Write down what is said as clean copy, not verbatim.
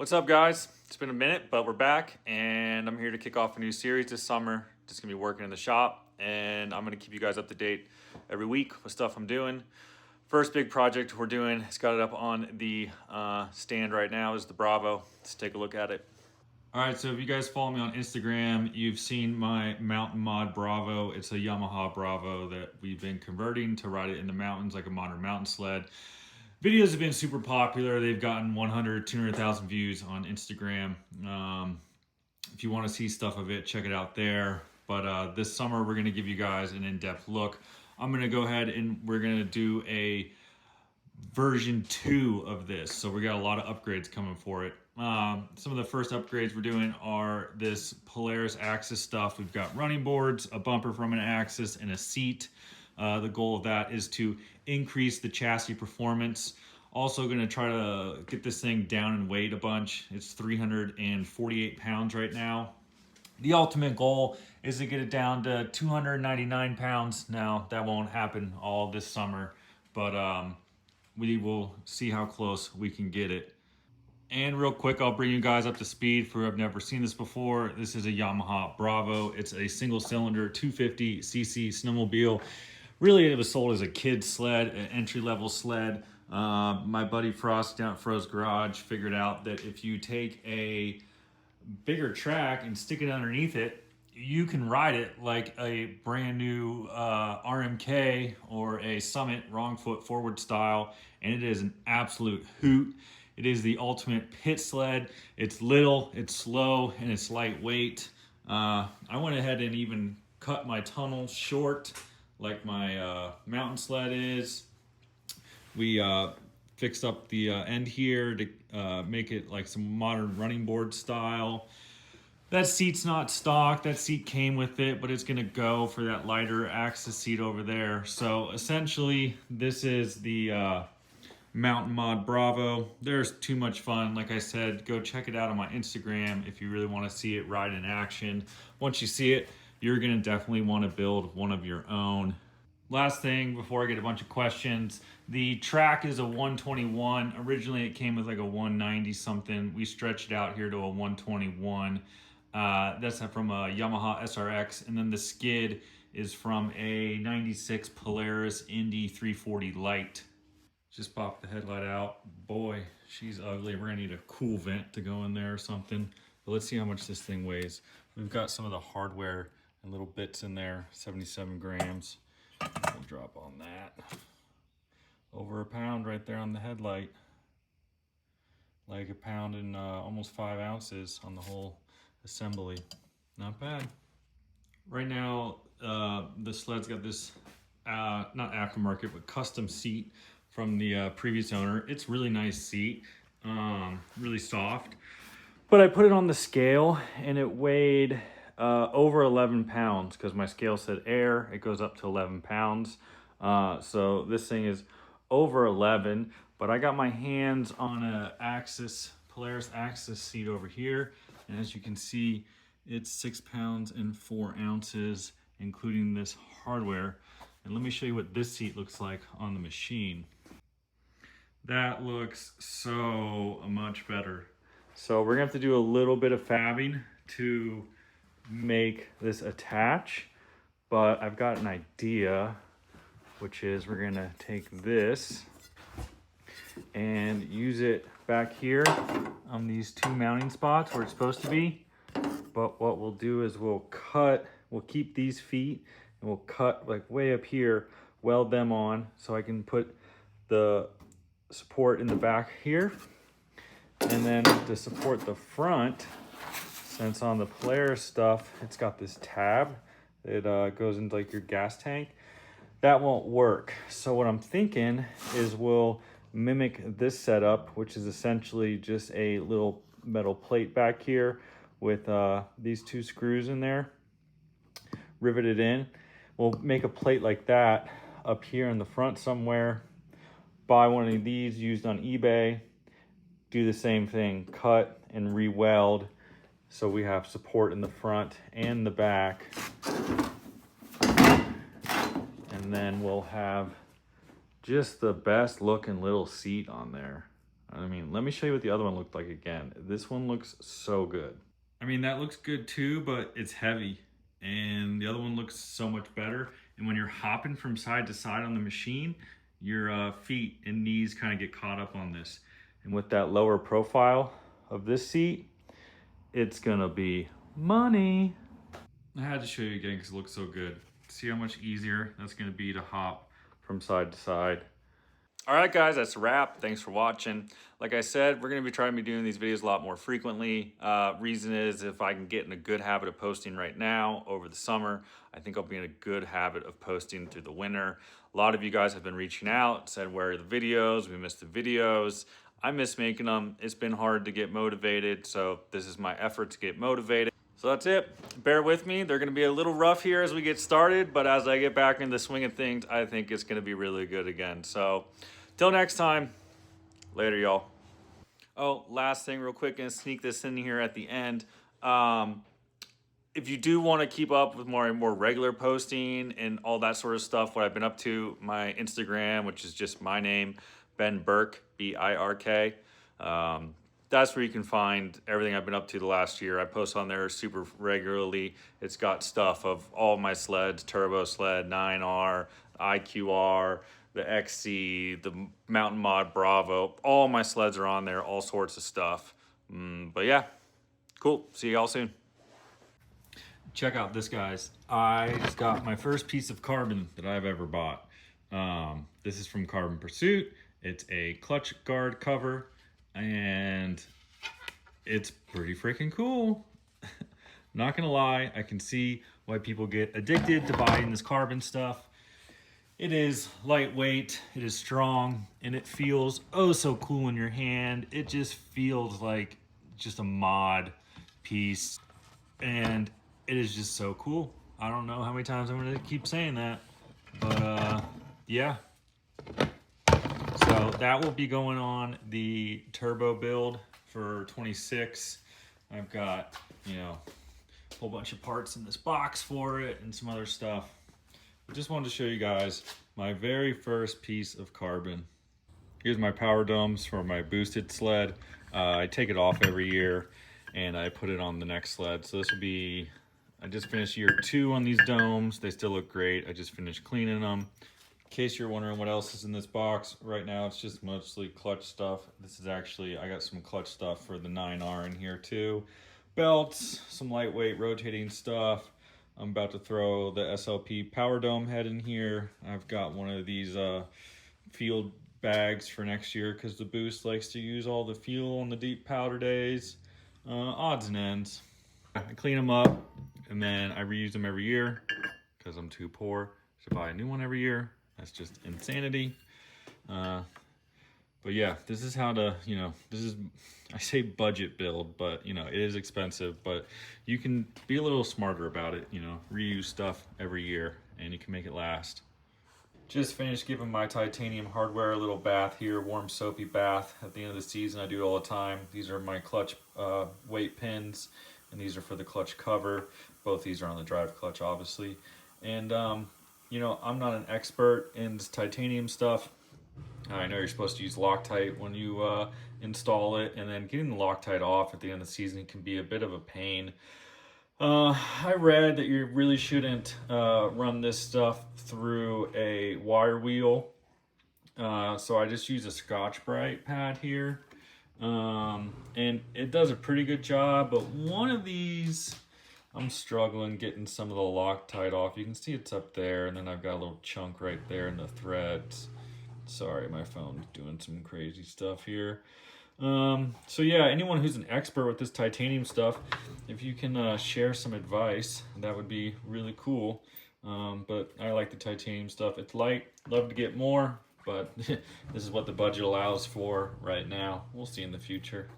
What's up, guys? It's been a minute, but we're back, and I'm here to kick off a new series this summer. Just gonna be working in the shop, and I'm gonna keep you guys up to date every week with stuff I'm doing. First big project we're doing, it's got it up on the stand right now, is the Bravo. Let's take a look at it. All right, so if you guys follow me on Instagram, you've seen my Mountain Mod Bravo. It's a Yamaha Bravo that we've been converting to ride it in the mountains like a modern mountain sled. Videos have been super popular. They've gotten 100, 200,000 views on Instagram. If you want to see stuff of it, check it out there. But this summer, we're going to give you guys an in-depth look. I'm going to go ahead and we're going to do a version 2 of this. So we got a lot of upgrades coming for it. Some of the first upgrades we're doing are this Polaris Axis stuff. We've got running boards, a bumper from an Axis, and a seat. The goal of that is to increase the chassis performance. Also going to try to get this thing down in weight a bunch. It's 348 pounds right now. The ultimate goal is to get it down to 299 pounds. Now, that won't happen all this summer, but we will see how close we can get it. And real quick, I'll bring you guys up to speed for who have never seen this before. This is a Yamaha Bravo. It's a single cylinder 250cc snowmobile. Really, it was sold as a kid's sled, an entry-level sled. My buddy Frost down at Fro's Garage figured out that if you take a bigger track and stick it underneath it, you can ride it like a brand new RMK or a Summit wrong foot forward style, and it is an absolute hoot. It is the ultimate pit sled. It's little, it's slow, and it's lightweight. I went ahead and even cut my tunnel short like my mountain sled is. We fixed up the end here to make it like some modern running board style. That seat's not stock. That seat came with it, but it's gonna go for that lighter Axis seat over there. So essentially, this is the Mountain Mod Bravo. There's too much fun. Like I said, go check it out on my Instagram if you really want to see it ride in action. Once you see it, you're gonna definitely want to build one of your own. Last thing before I get a bunch of questions, the track is a 121. Originally it came with like a 190 something. We stretched it out here to a 121. That's from a Yamaha SRX, and then the skid is from a 96 Polaris Indy 340 Lite. Just popped the headlight out. Boy, she's ugly. We're gonna need a cool vent to go in there or something. But let's see how much this thing weighs. We've got some of the hardware and little bits in there, 77 grams. We'll drop on that. Over a pound right there on the headlight. Like a pound and almost 5 ounces on the whole assembly. Not bad. Right now, the sled's got this, not aftermarket, but custom seat from the previous owner. It's really nice seat, really soft. But I put it on the scale and it weighed over 11 pounds because my scale said air. It goes up to 11 pounds. So this thing is over 11, but I got my hands on a Polaris Axis seat over here. And as you can see, it's 6 pounds and 4 ounces, including this hardware. And let me show you what this seat looks like on the machine. That looks so much better. So we're gonna have to do a little bit of fabbing to make this attach, but I've got an idea, which is we're gonna take this and use it back here on these 2 mounting spots where it's supposed to be. But what we'll do is we'll keep these feet and we'll cut like way up here, weld them on so I can put the support in the back here. And then to support the front, since on the Polaris stuff, it's got this tab that goes into like your gas tank. That won't work. So what I'm thinking is we'll mimic this setup, which is essentially just a little metal plate back here with these 2 screws in there, riveted in. We'll make a plate like that up here in the front somewhere. Buy one of these used on eBay, do the same thing, cut and re-weld so we have support in the front and the back. And then we'll have just the best looking little seat on there. I mean, let me show you what the other one looked like again. This one looks so good. I mean, that looks good too, but it's heavy. And the other one looks so much better. And when you're hopping from side to side on the machine, your feet and knees kind of get caught up on this. And with that lower profile of this seat, it's gonna be money. I had to show you again because it looks so good. See how much easier that's gonna be to hop from side to side. All right, guys, that's a wrap. Thanks for watching. Like I said, we're going to be trying to be doing these videos a lot more frequently. Reason is if I can get in a good habit of posting right now over the summer, I think I'll be in a good habit of posting through the winter. A lot of you guys have been reaching out, said, where are the videos? We missed the videos. I miss making them. It's been hard to get motivated, so this is my effort to get motivated. So that's it. Bear with me. They're going to be a little rough here as we get started, but as I get back into the swing of things, I think it's going to be really good again. So till next time, later, y'all. Oh, last thing real quick, and sneak this in here at the end. If you do want to keep up with more regular posting and all that sort of stuff, what I've been up to, my Instagram, which is just my name, Ben Birk, B-I-R-K. That's where you can find everything I've been up to the last year. I post on there super regularly. It's got stuff of all my sleds, Turbo Sled, 9R, IQR, the XC, the Mountain Bravo. All my sleds are on there, all sorts of stuff. But yeah, cool. See y'all soon. Check out this, guys. I just got my first piece of carbon that I've ever bought. This is from Carbon Pursuit. It's a clutch guard cover, and it's pretty freaking cool. Not gonna lie, I can see why people get addicted to buying this carbon stuff. It is lightweight, it is strong, and it feels oh so cool in your hand. It just feels like just a mod piece, and it is just so cool. I don't know how many times I'm gonna keep saying that, but yeah. So that will be going on the turbo build for 26. I've got, you know, a whole bunch of parts in this box for it and some other stuff. I just wanted to show you guys my very first piece of carbon. Here's my power domes for my boosted sled. I take it off every year and I put it on the next sled. So this will be, I just finished year 2 on these domes. They still look great. I just finished cleaning them. In case you're wondering what else is in this box, right now it's just mostly clutch stuff. This is actually, I got some clutch stuff for the 9R in here too. Belts, some lightweight rotating stuff. I'm about to throw the SLP power dome head in here. I've got one of these field bags for next year because the Boost likes to use all the fuel on the deep powder days. Odds and ends. I clean them up and then I reuse them every year because I'm too poor to buy a new one every year. That's just insanity. But yeah, this is how to, you know, this is, I say budget build, but you know, it is expensive, but you can be a little smarter about it, you know, reuse stuff every year and you can make it last. Just finished giving my titanium hardware a little bath here, warm soapy bath at the end of the season. I do it all the time. These are my clutch weight pins and these are for the clutch cover. Both these are on the drive clutch, obviously. And you know, I'm not an expert in this titanium stuff. I know you're supposed to use Loctite when you install it, and then getting the Loctite off at the end of the season can be a bit of a pain. I read that you really shouldn't run this stuff through a wire wheel. So I just use a Scotch-Brite pad here. And it does a pretty good job, but one of these, I'm struggling getting some of the Loctite off. You can see it's up there, and then I've got a little chunk right there in the threads. Sorry, my phone's doing some crazy stuff here. So yeah, anyone who's an expert with this titanium stuff, if you can share some advice, that would be really cool. But I like the titanium stuff. It's light, love to get more, but this is what the budget allows for right now. We'll see in the future.